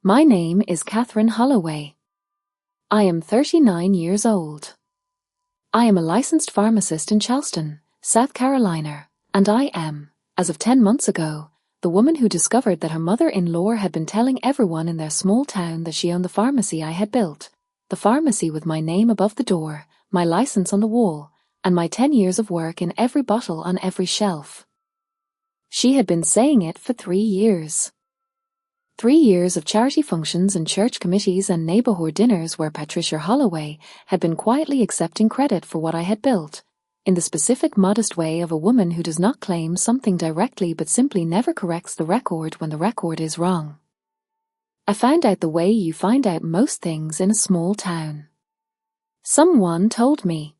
My name is Katherine Holloway. I am 39 years old. I am a licensed pharmacist in Charleston, South Carolina, and I am, as of 10 months ago, the woman who discovered that her mother-in-law had been telling everyone in their small town that she owned the pharmacy I had built, the pharmacy with my name above the door, my license on the wall, and my 10 years of work in every bottle on every shelf. She had been saying it for 3 years. 3 years of charity functions and church committees and neighborhood dinners where Patricia Holloway had been quietly accepting credit for what I had built, in the specific modest way of a woman who does not claim something directly but simply never corrects the record when the record is wrong. I found out the way you find out most things in a small town. Someone told me.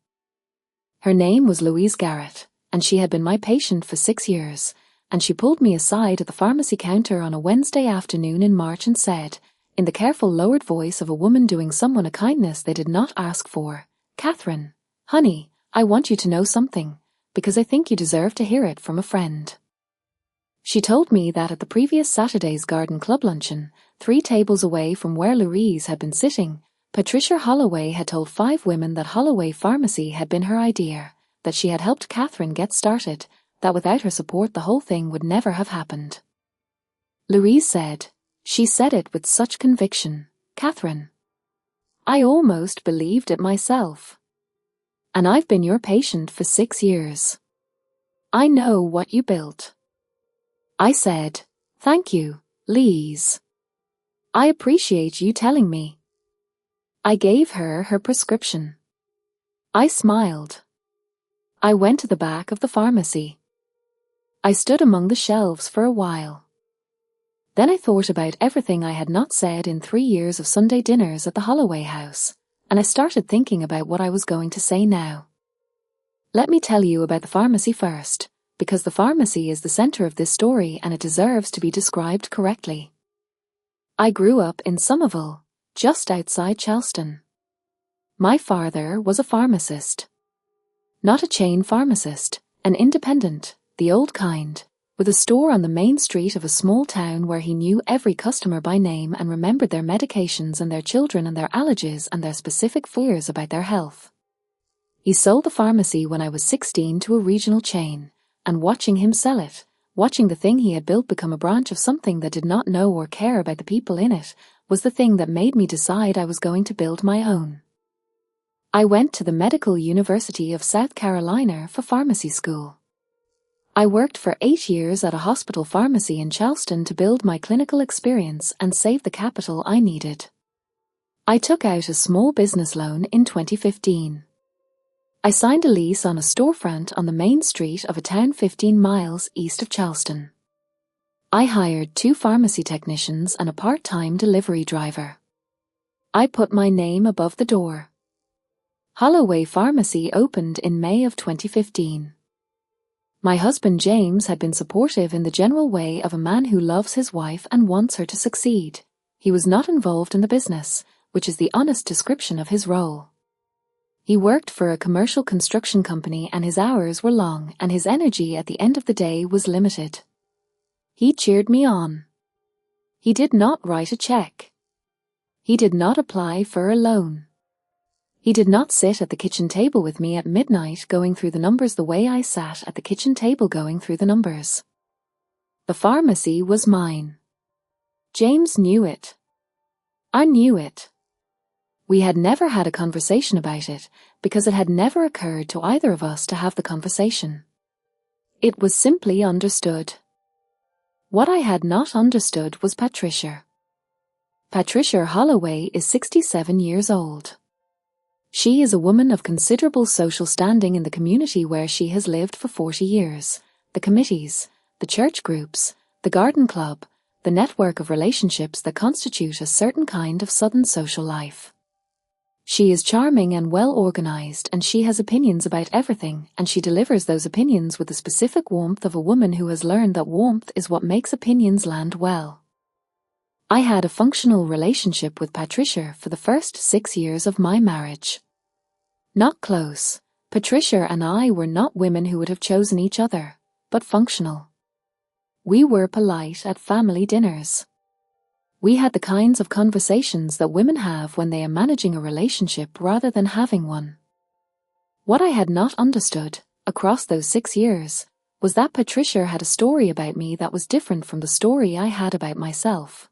Her name was Louise Garrett, and she had been my patient for 6 years, and she pulled me aside at the pharmacy counter on a Wednesday afternoon in March and said, in the careful lowered voice of a woman doing someone a kindness they did not ask for, "Katherine, honey, I want you to know something, because I think you deserve to hear it from a friend." She told me that at the previous Saturday's Garden Club luncheon, 3 tables away from where Louise had been sitting, Patricia Holloway had told 5 women that Holloway Pharmacy had been her idea, that she had helped Katherine get started, that without her support the whole thing would never have happened. Louise said, she said it with such conviction, "Katherine, I almost believed it myself. And I've been your patient for 6 years. I know what you built." I said, "Thank you, Louise. I appreciate you telling me." I gave her her prescription. I smiled. I went to the back of the pharmacy. I stood among the shelves for a while. Then I thought about everything I had not said in 3 years of Sunday dinners at the Holloway house, and I started thinking about what I was going to say now. Let me tell you about the pharmacy first, because the pharmacy is the center of this story and it deserves to be described correctly. I grew up in Somerville, just outside Charleston. My father was a pharmacist. Not a chain pharmacist, an independent, the old kind, with a store on the main street of a small town where he knew every customer by name and remembered their medications and their children and their allergies and their specific fears about their health. He sold the pharmacy when I was 16 to a regional chain, and watching him sell it, watching the thing he had built become a branch of something that did not know or care about the people in it, was the thing that made me decide I was going to build my own. I went to the Medical University of South Carolina for pharmacy school. I worked for 8 years at a hospital pharmacy in Charleston to build my clinical experience and save the capital I needed. I took out a small business loan in 2015. I signed a lease on a storefront on the main street of a town 15 miles east of Charleston. I hired 2 pharmacy technicians and a part-time delivery driver. I put my name above the door. Holloway Pharmacy opened in May of 2015. My husband James had been supportive in the general way of a man who loves his wife and wants her to succeed. He was not involved in the business, which is the honest description of his role. He worked for a commercial construction company and his hours were long and his energy at the end of the day was limited. He cheered me on. He did not write a check. He did not apply for a loan. He did not sit at the kitchen table with me at midnight going through the numbers the way I sat at the kitchen table going through the numbers. The pharmacy was mine. James knew it. I knew it. We had never had a conversation about it because it had never occurred to either of us to have the conversation. It was simply understood. What I had not understood was Patricia. Patricia Holloway is 67 years old. She is a woman of considerable social standing in the community where she has lived for 40 years. The committees, the church groups, the garden club, the network of relationships that constitute a certain kind of Southern social life. She is charming and well organized and she has opinions about everything and she delivers those opinions with the specific warmth of a woman who has learned that warmth is what makes opinions land well. I had a functional relationship with Patricia for the first 6 years of my marriage. Not close, Patricia and I were not women who would have chosen each other, but functional. We were polite at family dinners. We had the kinds of conversations that women have when they are managing a relationship rather than having one. What I had not understood, across those 6 years, was that Patricia had a story about me that was different from the story I had about myself.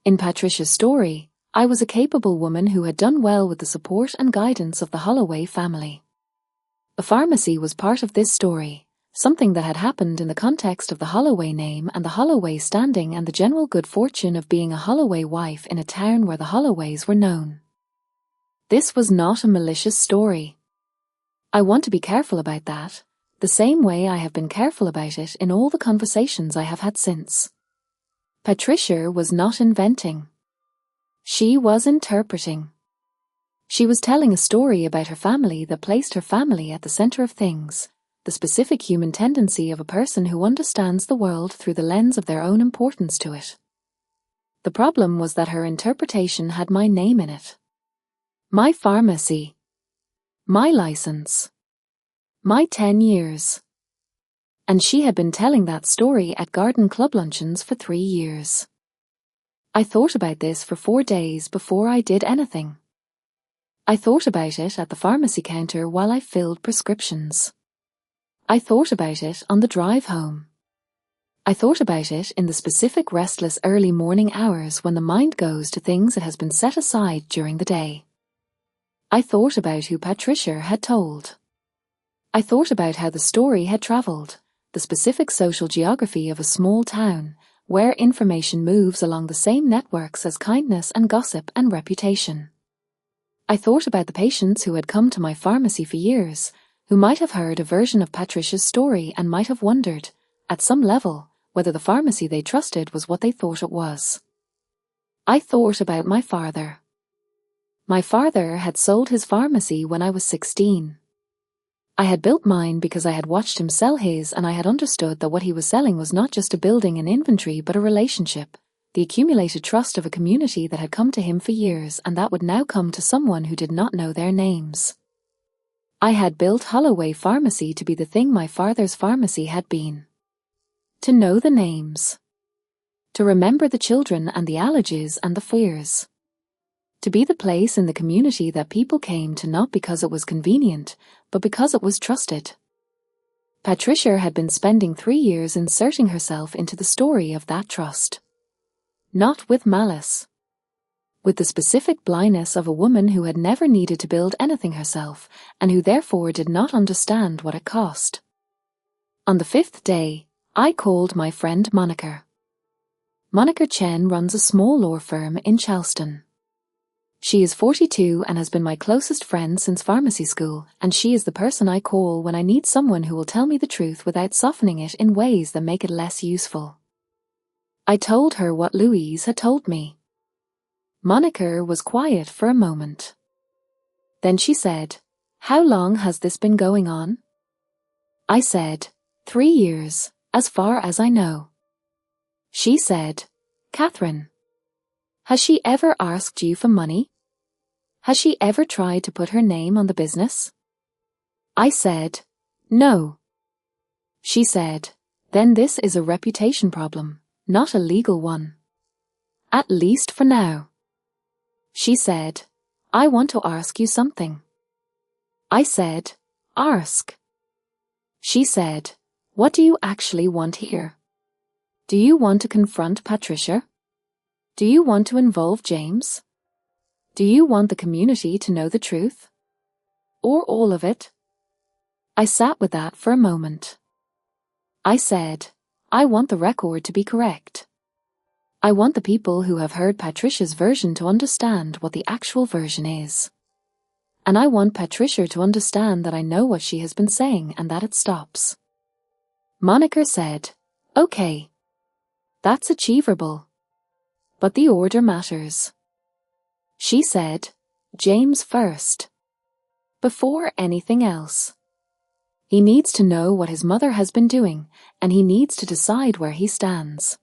In Patricia's story, I was a capable woman who had done well with the support and guidance of the Holloway family. A pharmacy was part of this story, something that had happened in the context of the Holloway name and the Holloway standing and the general good fortune of being a Holloway wife in a town where the Holloways were known. This was not a malicious story. I want to be careful about that, the same way I have been careful about it in all the conversations I have had since. Patricia was not inventing. She was interpreting. She was telling a story about her family that placed her family at the center of things, the specific human tendency of a person who understands the world through the lens of their own importance to it. The problem was that her interpretation had my name in it. My pharmacy. My license. My 10 years. And she had been telling that story at garden club luncheons for 3 years. I thought about this for 4 days before I did anything. I thought about it at the pharmacy counter while I filled prescriptions. I thought about it on the drive home. I thought about it in the specific restless early morning hours when the mind goes to things it has been set aside during the day. I thought about who Patricia had told. I thought about how the story had traveled, the specific social geography of a small town, where information moves along the same networks as kindness and gossip and reputation. I thought about the patients who had come to my pharmacy for years, who might have heard a version of Patricia's story and might have wondered, at some level, whether the pharmacy they trusted was what they thought it was. I thought about my father. My father had sold his pharmacy when I was 16. I had built mine because I had watched him sell his, and I had understood that what he was selling was not just a building and inventory but a relationship, the accumulated trust of a community that had come to him for years and that would now come to someone who did not know their names. I had built Holloway Pharmacy to be the thing my father's pharmacy had been. To know the names. To remember the children and the allergies and the fears. To be the place in the community that people came to not because it was convenient, but because it was trusted. Patricia had been spending 3 years inserting herself into the story of that trust. Not with malice. With the specific blindness of a woman who had never needed to build anything herself, and who therefore did not understand what it cost. On the 5th day, I called my friend Monica. Monica Chen runs a small law firm in Charleston. She is 42 and has been my closest friend since pharmacy school, and she is the person I call when I need someone who will tell me the truth without softening it in ways that make it less useful. I told her what Louise had told me. Monica was quiet for a moment. Then she said, "How long has this been going on?" I said, 3 years, as far as I know. She said, "Katherine, has she ever asked you for money? Has she ever tried to put her name on the business?" I said, "No." She said, "Then this is a reputation problem, not a legal one. At least for now." She said, "I want to ask you something." I said, "Ask." She said, "What do you actually want here? Do you want to confront Patricia? Do you want to involve James? Do you want the community to know the truth? Or all of it?" I sat with that for a moment. I said, "I want the record to be correct. I want the people who have heard Patricia's version to understand what the actual version is. And I want Patricia to understand that I know what she has been saying and that it stops." Monica said, "Okay. That's achievable. But the order matters." She said, "James first. Before anything else. He needs to know what his mother has been doing, and he needs to decide where he stands.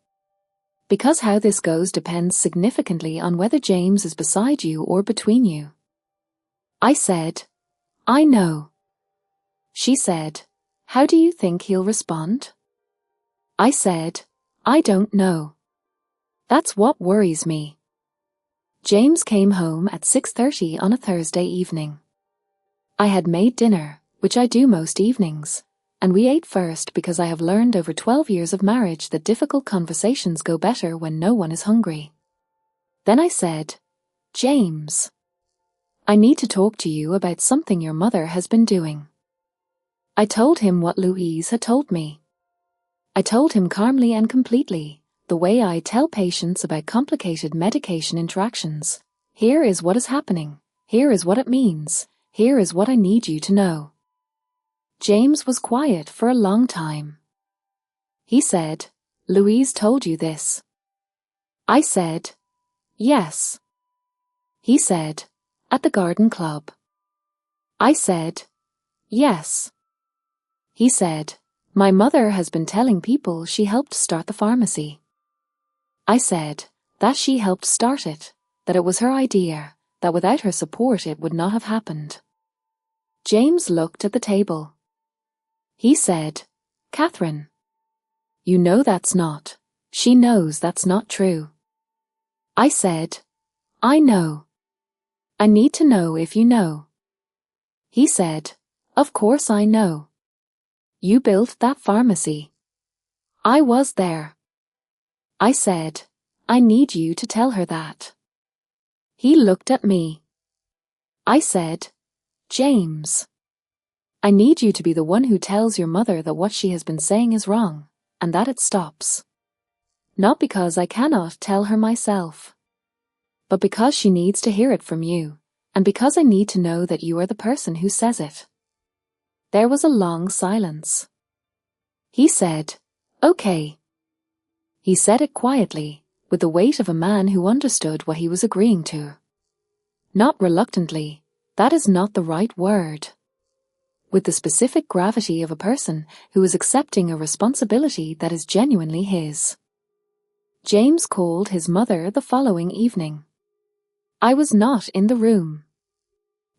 Because how this goes depends significantly on whether James is beside you or between you." I said, "I know." She said, "How do you think he'll respond?" I said, "I don't know." That's what worries me. James came home at 6:30 on a Thursday evening. I had made dinner, which I do most evenings, and we ate first because I have learned over 12 years of marriage that difficult conversations go better when no one is hungry. Then I said, "James, I need to talk to you about something your mother has been doing." I told him what Louise had told me. I told him calmly and completely, the way I tell patients about complicated medication interactions. Here is what is happening. Here is what it means. Here is what I need you to know. James was quiet for a long time. He said, "Louise told you this?" I said, "Yes." He said, "At the garden club?" I said, "Yes." He said, "My mother has been telling people she helped start the pharmacy." I said, that she helped start it, that it was her idea, that without her support it would not have happened. James looked at the table. He said, "Katherine, you know that's not. She knows that's not true." I said, "I know. I need to know if you know." He said, "Of course I know. You built that pharmacy. I was there." I said, "I need you to tell her that." He looked at me. I said, "James, I need you to be the one who tells your mother that what she has been saying is wrong, and that it stops. Not because I cannot tell her myself, but because she needs to hear it from you, and because I need to know that you are the person who says it." There was a long silence. He said, "Okay." He said it quietly, with the weight of a man who understood what he was agreeing to. Not reluctantly, that is not the right word. With the specific gravity of a person who is accepting a responsibility that is genuinely his. James called his mother the following evening. I was not in the room.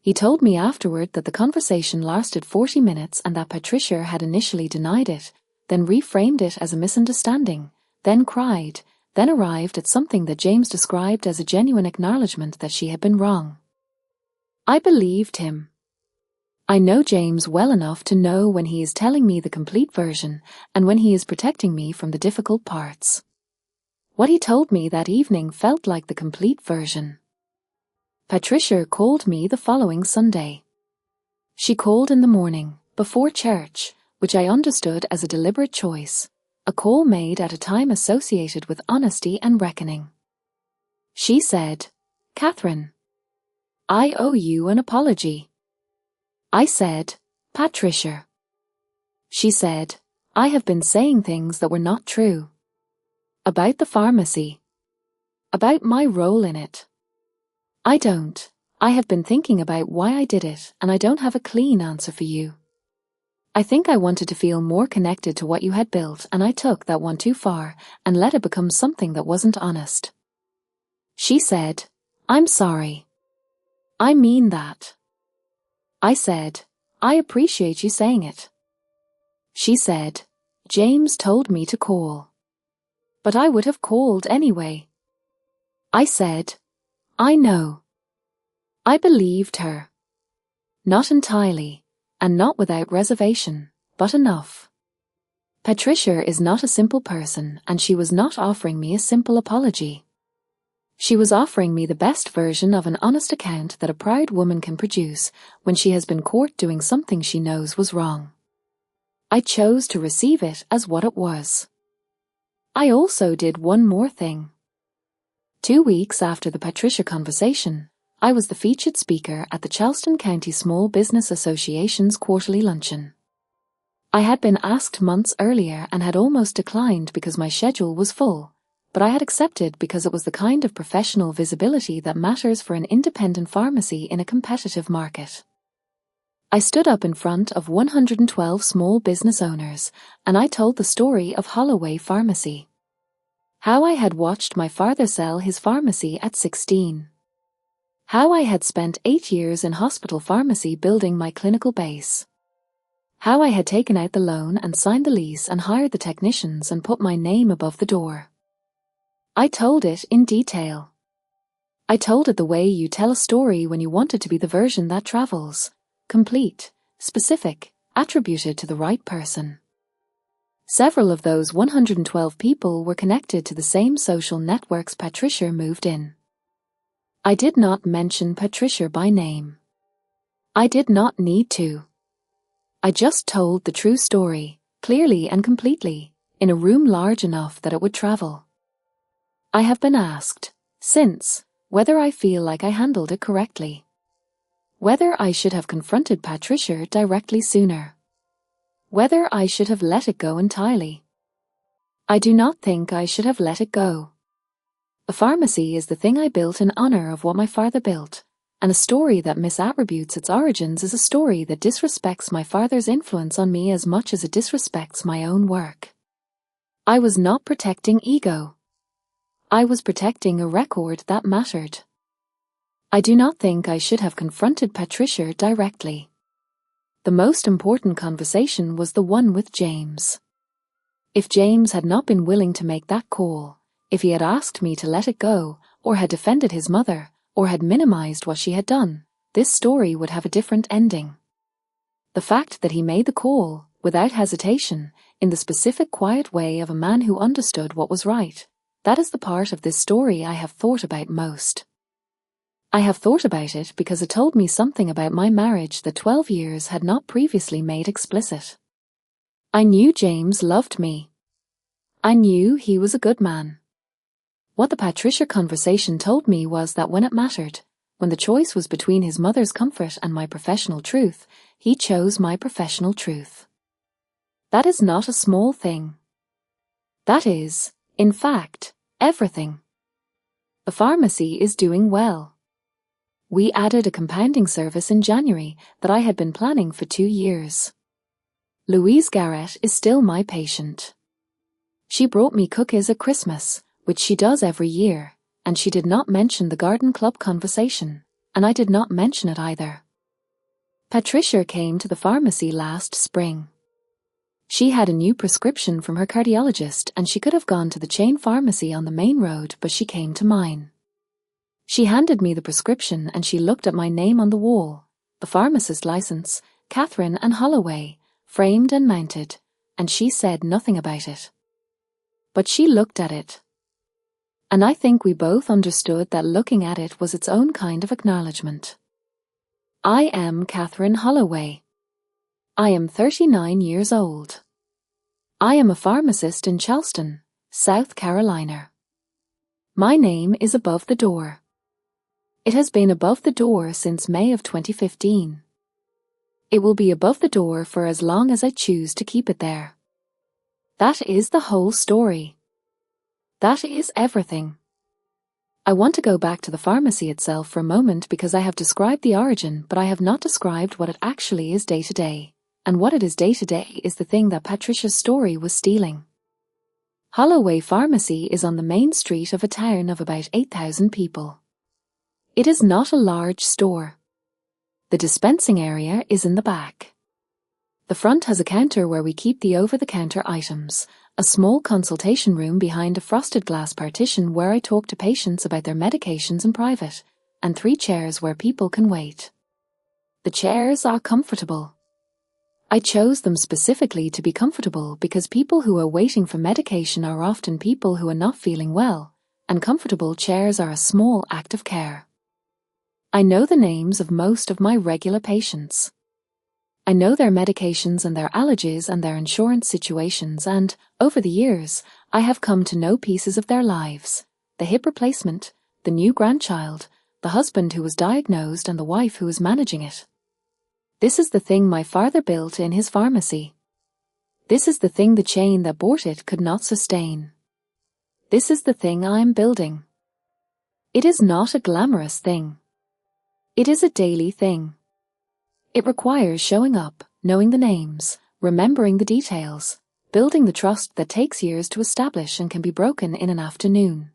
He told me afterward that the conversation lasted 40 minutes and that Patricia had initially denied it, then reframed it as a misunderstanding, then cried, then arrived at something that James described as a genuine acknowledgement that she had been wrong. I believed him. I know James well enough to know when he is telling me the complete version and when he is protecting me from the difficult parts. What he told me that evening felt like the complete version. Patricia called me the following Sunday. She called in the morning, before church, which I understood as a deliberate choice, a call made at a time associated with honesty and reckoning. She said, "Katherine, I owe you an apology." I said, "Patricia." She said, "I have been saying things that were not true. About the pharmacy. About my role in it. I have been thinking about why I did it, and I don't have a clean answer for you. I think I wanted to feel more connected to what you had built, and I took that one too far and let it become something that wasn't honest." She said, "I'm sorry. I mean that." I said, "I appreciate you saying it." She said, "James told me to call. But I would have called anyway." I said, "I know." I believed her. Not entirely, and not without reservation, but enough. Patricia is not a simple person, and she was not offering me a simple apology. She was offering me the best version of an honest account that a proud woman can produce when she has been caught doing something she knows was wrong. I chose to receive it as what it was. I also did one more thing. 2 weeks after the Patricia conversation, I was the featured speaker at the Charleston County Small Business Association's quarterly luncheon. I had been asked months earlier and had almost declined because my schedule was full, but I had accepted because it was the kind of professional visibility that matters for an independent pharmacy in a competitive market. I stood up in front of 112 small business owners, and I told the story of Holloway Pharmacy. How I had watched my father sell his pharmacy at 16. How I had spent 8 years in hospital pharmacy building my clinical base. How I had taken out the loan and signed the lease and hired the technicians and put my name above the door. I told it in detail. I told it the way you tell a story when you want it to be the version that travels, complete, specific, attributed to the right person. Several of those 112 people were connected to the same social networks Patricia moved in. I did not mention Patricia by name. I did not need to. I just told the true story, clearly and completely, in a room large enough that it would travel. I have been asked, since, whether I feel like I handled it correctly. Whether I should have confronted Patricia directly sooner. Whether I should have let it go entirely. I do not think I should have let it go. A pharmacy is the thing I built in honor of what my father built, and a story that misattributes its origins is a story that disrespects my father's influence on me as much as it disrespects my own work. I was not protecting ego. I was protecting a record that mattered. I do not think I should have confronted Patricia directly. The most important conversation was the one with James. If James had not been willing to make that call, if he had asked me to let it go, or had defended his mother, or had minimized what she had done, this story would have a different ending. The fact that he made the call, without hesitation, in the specific quiet way of a man who understood what was right, that is the part of this story I have thought about most. I have thought about it because it told me something about my marriage that 12 years had not previously made explicit. I knew James loved me. I knew he was a good man. What the Patricia conversation told me was that when it mattered, when the choice was between his mother's comfort and my professional truth, he chose my professional truth. That is not a small thing. That is, in fact, everything. The pharmacy is doing well. We added a compounding service in January that I had been planning for 2 years. Louise Garrett is still my patient. She brought me cookies at Christmas, which she does every year, and she did not mention the garden club conversation, and I did not mention it either. Patricia came to the pharmacy last spring. She had a new prescription from her cardiologist and she could have gone to the chain pharmacy on the main road, but she came to mine. She handed me the prescription and she looked at my name on the wall, the pharmacist license, Katherine Holloway, framed and mounted, and she said nothing about it. But she looked at it. And I think we both understood that looking at it was its own kind of acknowledgement. I am Katherine Holloway. I am 39 years old. I am a pharmacist in Charleston, South Carolina. My name is above the door. It has been above the door since May of 2015. It will be above the door for as long as I choose to keep it there. That is the whole story. That is everything. I want to go back to the pharmacy itself for a moment because I have described the origin, but I have not described what it actually is day to day. And what it is day to day is the thing that Patricia's story was stealing. Holloway Pharmacy is on the main street of a town of about 8,000 people. It is not a large store. The dispensing area is in the back. The front has a counter where we keep the over-the-counter items, a small consultation room behind a frosted glass partition where I talk to patients about their medications in private, and 3 chairs where people can wait. The chairs are comfortable. I chose them specifically to be comfortable because people who are waiting for medication are often people who are not feeling well, and comfortable chairs are a small act of care. I know the names of most of my regular patients. I know their medications and their allergies and their insurance situations, and, over the years, I have come to know pieces of their lives: the hip replacement, the new grandchild, the husband who was diagnosed and the wife who is managing it. This is the thing my father built in his pharmacy. This is the thing the chain that bought it could not sustain. This is the thing I am building. It is not a glamorous thing. It is a daily thing. It requires showing up, knowing the names, remembering the details, building the trust that takes years to establish and can be broken in an afternoon.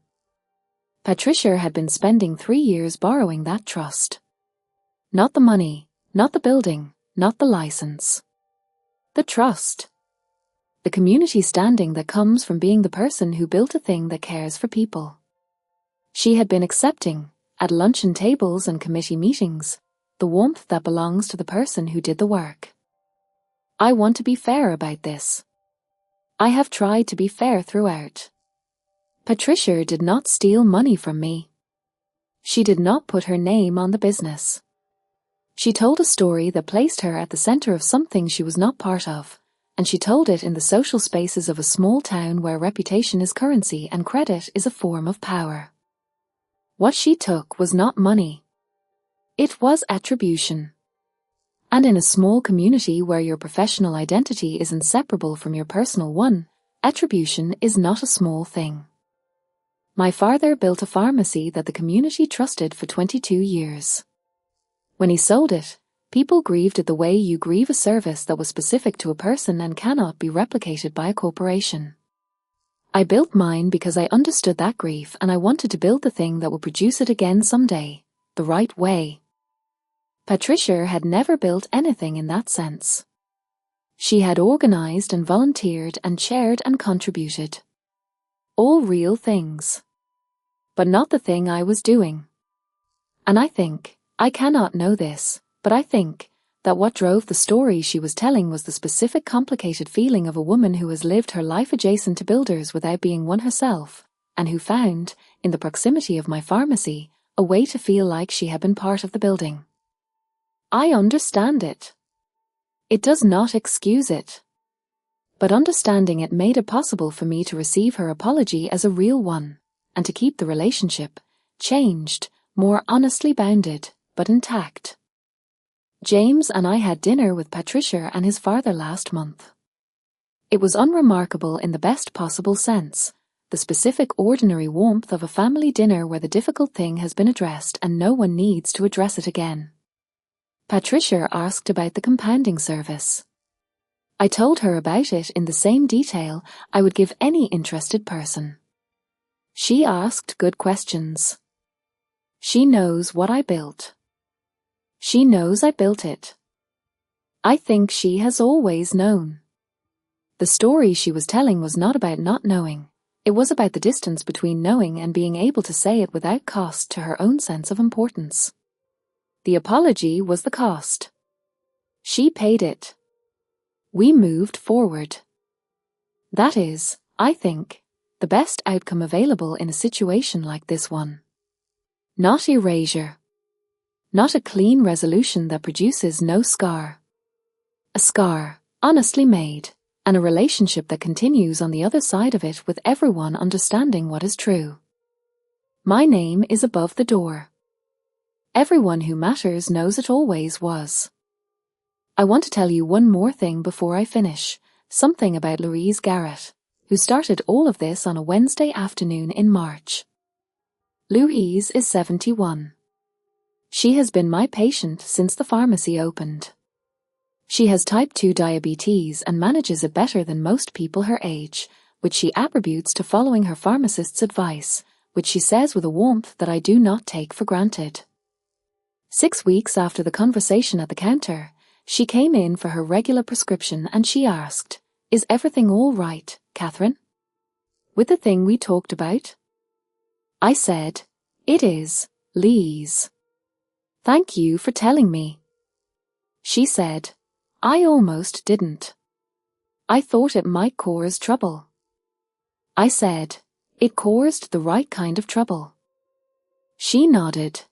Patricia had been spending 3 years borrowing that trust. Not the money, not the building, not the license. The trust. the community standing that comes from being the person who built a thing that cares for people. She had been accepting, at luncheon tables and committee meetings, the warmth that belongs to the person who did the work. I want to be fair about this. I have tried to be fair throughout. Patricia did not steal money from me. She did not put her name on the business. She told a story that placed her at the center of something she was not part of, and she told it in the social spaces of a small town where reputation is currency and credit is a form of power. What she took was not money. It was attribution. And in a small community where your professional identity is inseparable from your personal one, attribution is not a small thing. My father built a pharmacy that the community trusted for 22 years. When he sold it, people grieved it the way you grieve a service that was specific to a person and cannot be replicated by a corporation. I built mine because I understood that grief and I wanted to build the thing that would produce it again someday, the right way. Patricia had never built anything in that sense. She had organized and volunteered and chaired and contributed. All real things. But not the thing I was doing. And I cannot know this, but I think that what drove the story she was telling was the specific complicated feeling of a woman who has lived her life adjacent to builders without being one herself, and who found, in the proximity of my pharmacy, a way to feel like she had been part of the building. I understand it. It does not excuse it. But understanding it made it possible for me to receive her apology as a real one, and to keep the relationship, changed, more honestly bounded, but intact. James and I had dinner with Patricia and his father last month. It was unremarkable in the best possible sense, the specific ordinary warmth of a family dinner where the difficult thing has been addressed and no one needs to address it again. Patricia asked about the compounding service. I told her about it in the same detail I would give any interested person. She asked good questions. She knows what I built. She knows I built it. I think she has always known. The story she was telling was not about not knowing. It was about the distance between knowing and being able to say it without cost to her own sense of importance. The apology was the cost. She paid it. We moved forward. That is, I think, the best outcome available in a situation like this one. Not erasure. Not a clean resolution that produces no scar. A scar, honestly made, and a relationship that continues on the other side of it with everyone understanding what is true. My name is above the door. Everyone who matters knows it always was. I want to tell you one more thing before I finish, something about Louise Garrett, who started all of this on a Wednesday afternoon in March. Louise is 71. She has been my patient since the pharmacy opened. She has type 2 diabetes and manages it better than most people her age, which she attributes to following her pharmacist's advice, which she says with a warmth that I do not take for granted. 6 weeks after the conversation at the counter, she came in for her regular prescription and she asked, "Is everything all right, Katherine? With the thing we talked about?" I said, "It is, Louise. Thank you for telling me." She said, "I almost didn't. I thought it might cause trouble." I said, "It caused the right kind of trouble." She nodded.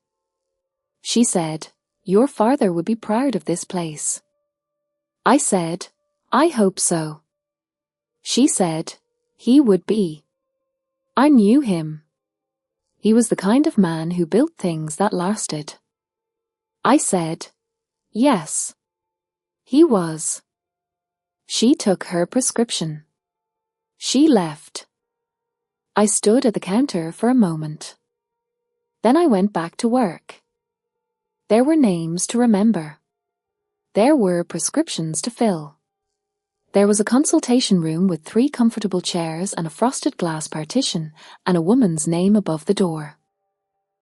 She said, "Your father would be proud of this place." I said, "I hope so." She said, "He would be. I knew him. He was the kind of man who built things that lasted." I said, "Yes. He was." She took her prescription. She left. I stood at the counter for a moment. Then I went back to work. There were names to remember. There were prescriptions to fill. There was a consultation room with 3 comfortable chairs and a frosted glass partition and a woman's name above the door.